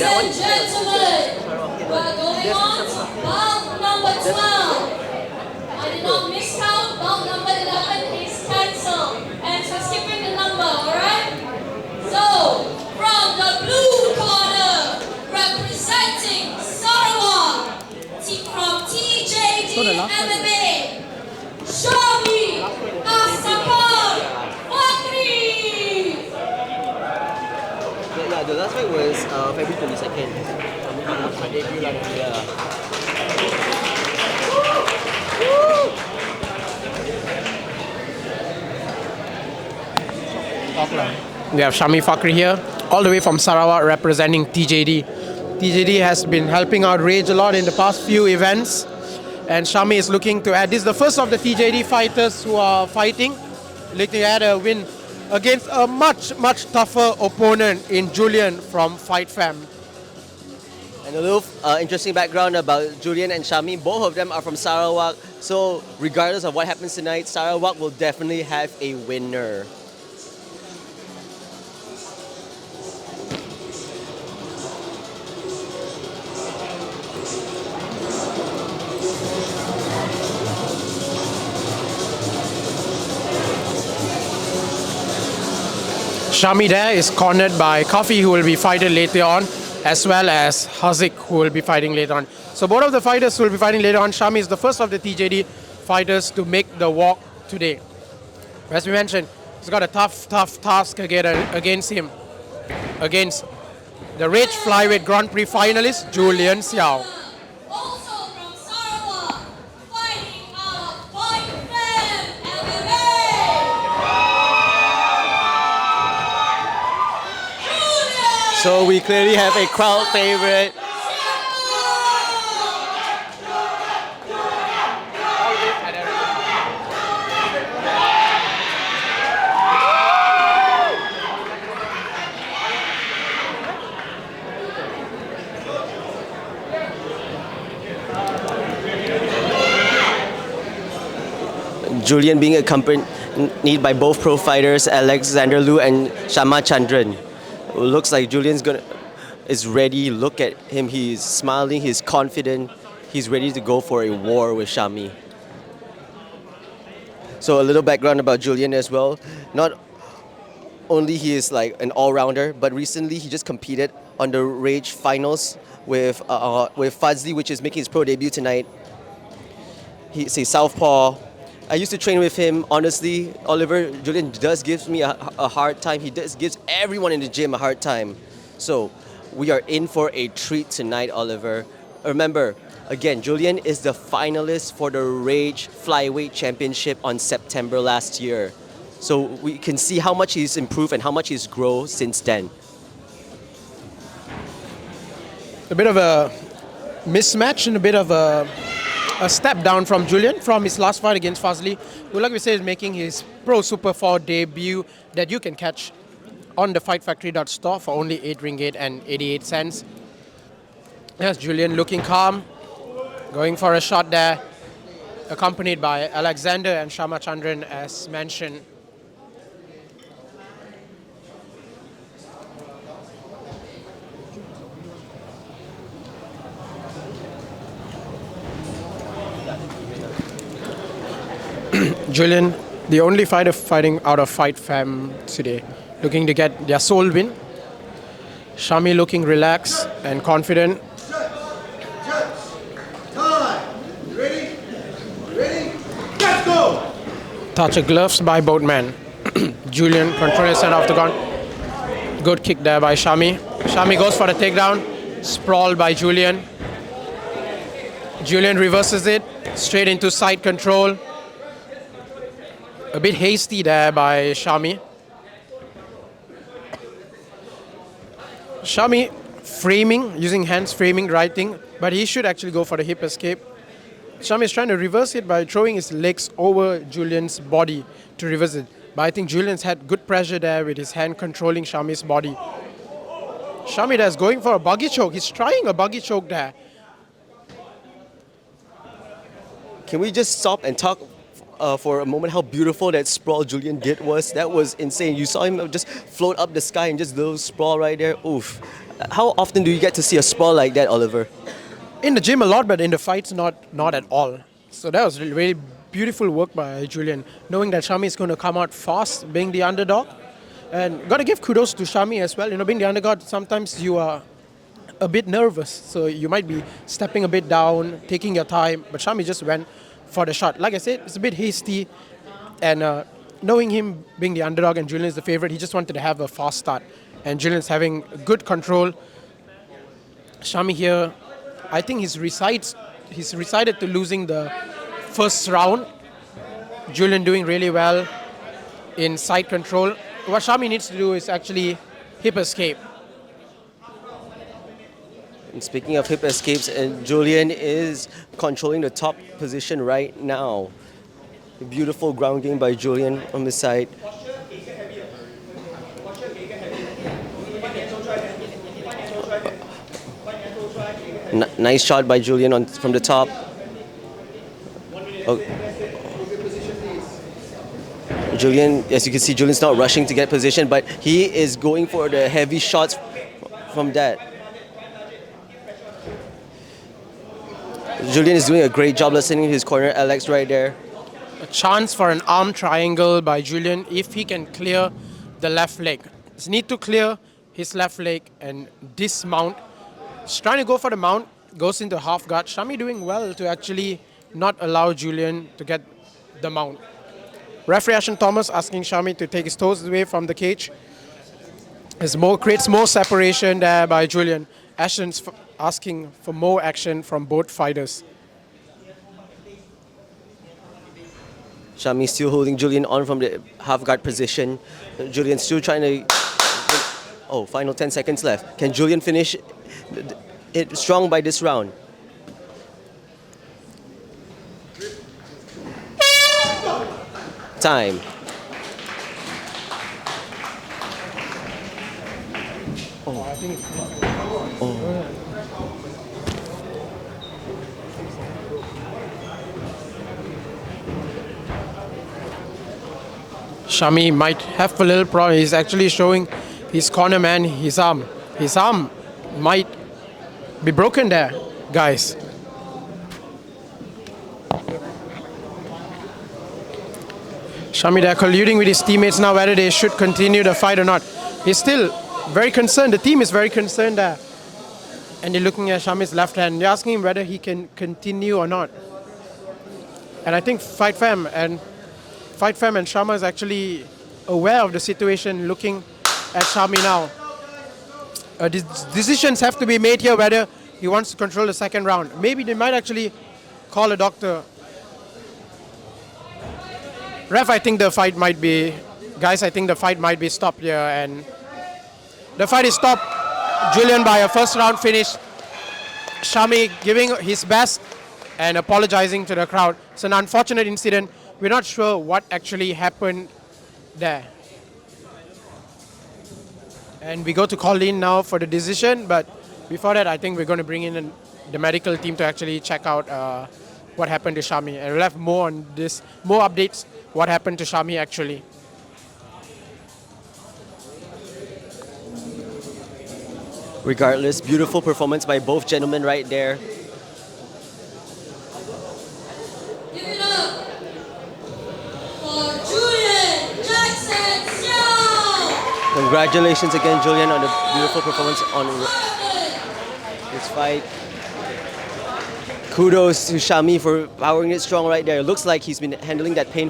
and gentlemen, we're going on to bout number 12. I did not miscount, bout number 11 is cancelled. And so skipping the number, alright? So, from the blue corner, representing Sarawak, from TJD MMA, Syahmi, Fakhri. Yeah, the last fight was February 22nd. My debut, yeah. We have Syahmi Fakhri here, all the way from Sarawak, representing TJD. TJD has been helping out Rage a lot in the past few events, and Syahmi is looking to add. This is the first of the TJD fighters who are fighting, looking to add a win against a much tougher opponent in Julian from Fight Fam. And a little interesting background about Julian and Syahmi. Both of them are from Sarawak, so regardless of what happens tonight, Sarawak will definitely have a winner. Syahmi there is cornered by Kafi, who will be fighting later on, as well as Hazik, who will be fighting later on. So both of the fighters who will be fighting later on. Syahmi is the first of the TJD fighters to make the walk today. As we mentioned, he's got a tough task against him, against the Rage Flyweight Grand Prix finalist, Julian Xiao. Also from Sarawak, fighting out of Fight Fam MMA, Julian. So we clearly have a crowd favorite. Julian being accompanied by both pro fighters Alexander Liu and Shama Chandran. Looks like Julian's is ready. Look at him. He's smiling. He's confident. He's ready to go for a war with Syahmi. So a little background about Julian as well. Not only he is like an all-rounder, but recently he just competed on the Rage finals with Fazli, which is making his pro debut tonight. He's a southpaw. I used to train with him. Honestly, Oliver, Julian does give me a hard time. He gives everyone in the gym a hard time. So we are in for a treat tonight, Oliver. Remember, again, Julian is the finalist for the Rage Flyweight Championship on September last year. So we can see how much he's improved and how much he's grown since then. A bit of a mismatch and a bit of a step down from Julian from his last fight against Fazli, who, like we said, is making his Pro Super 4 debut that you can catch on the fightfactory.store for only 8 ringgit and 88 cents. Yes, Julian looking calm, going for a shot there, accompanied by Alexander and Shama Chandran, as mentioned. Julian, the only fighter fighting out of Fight Fam today, looking to get their sole win. Syahmi looking relaxed and confident. Ready? Let's go! Touch of gloves by both men. Julian controlling the center of the gun. Good kick there by Syahmi. Syahmi goes for the takedown. Sprawl by Julian. Julian reverses it straight into side control. A bit hasty there by Syahmi. Syahmi framing, using hands framing, writing, but he should actually go for the hip escape. Syahmi is trying to reverse it by throwing his legs over Julian's body to reverse it. But I think Julian's had good pressure there with his hand controlling Syahmi's body. Syahmi there is going for a buggy choke. He's trying a buggy choke there. Can we just stop and talk for a moment how beautiful that sprawl Julian did was? That was insane. You saw him just float up the sky and just little sprawl right there. Oof. How often do you get to see a sprawl like that, Oliver? In the gym a lot, but in the fights, not at all. So that was really beautiful work by Julian, knowing that Syahmi is going to come out fast, being the underdog. And got to give kudos to Syahmi as well. You know, being the underdog, sometimes you are a bit nervous. So you might be stepping a bit down, taking your time. But Syahmi just went for the shot. Like I said, it's a bit hasty. And knowing him being the underdog and Julian is the favorite, he just wanted to have a fast start. And Julian's having good control. Syahmi here, I think he's recited to losing the first round. Julian doing really well in side control. What Syahmi needs to do is actually hip escape. And speaking of hip escapes, and Julian is controlling the top position right now. A beautiful ground game by Julian on the side. Nice shot by Julian from the top. Oh. Julian, as you can see, Julian's not rushing to get position, but he is going for the heavy shots from that. Julian is doing a great job listening to his corner, Alex right there. A chance for an arm triangle by Julian if he can clear the left leg. Just need to clear his left leg and dismount. He's trying to go for the mount, goes into half guard. Syahmi doing well to actually not allow Julian to get the mount. Referee Ashton Thomas asking Syahmi to take his toes away from the cage. Creates more separation there by Julian. Ashton's asking for more action from both fighters. Syahmi still holding Julian on from the half guard position. Julian still trying to... Oh, final 10 seconds left. Can Julian finish it strong by this round? Time. Syahmi might have a little problem. He's actually showing his corner man his arm. His arm might be broken there, guys. Syahmi there colluding with his teammates now whether they should continue the fight or not. He's still very concerned. The team is very concerned there. And they're looking at Syahmi's left hand. They're asking him whether he can continue or not. And I think Fight Fam and Sharma is actually aware of the situation, looking at Syahmi now. Decisions have to be made here whether he wants to control the second round. Maybe they might actually call a doctor. Ref, I think the fight might be... Guys, I think the fight might be stopped here. And the fight is stopped. Julian by a first round finish. Syahmi giving his best and apologizing to the crowd. It's an unfortunate incident. We're not sure what actually happened there. And we go to call in now for the decision, but before that, I think we're going to bring in the medical team to actually check out what happened to Syahmi. And we'll have more on this, more updates, what happened to Syahmi actually. Regardless, beautiful performance by both gentlemen right there. Give it up for Julian Jackson Xiao. Congratulations again, Julian, on the beautiful performance on this fight. Kudos to Syahmi for powering it strong right there. Looks like he's been handling that pain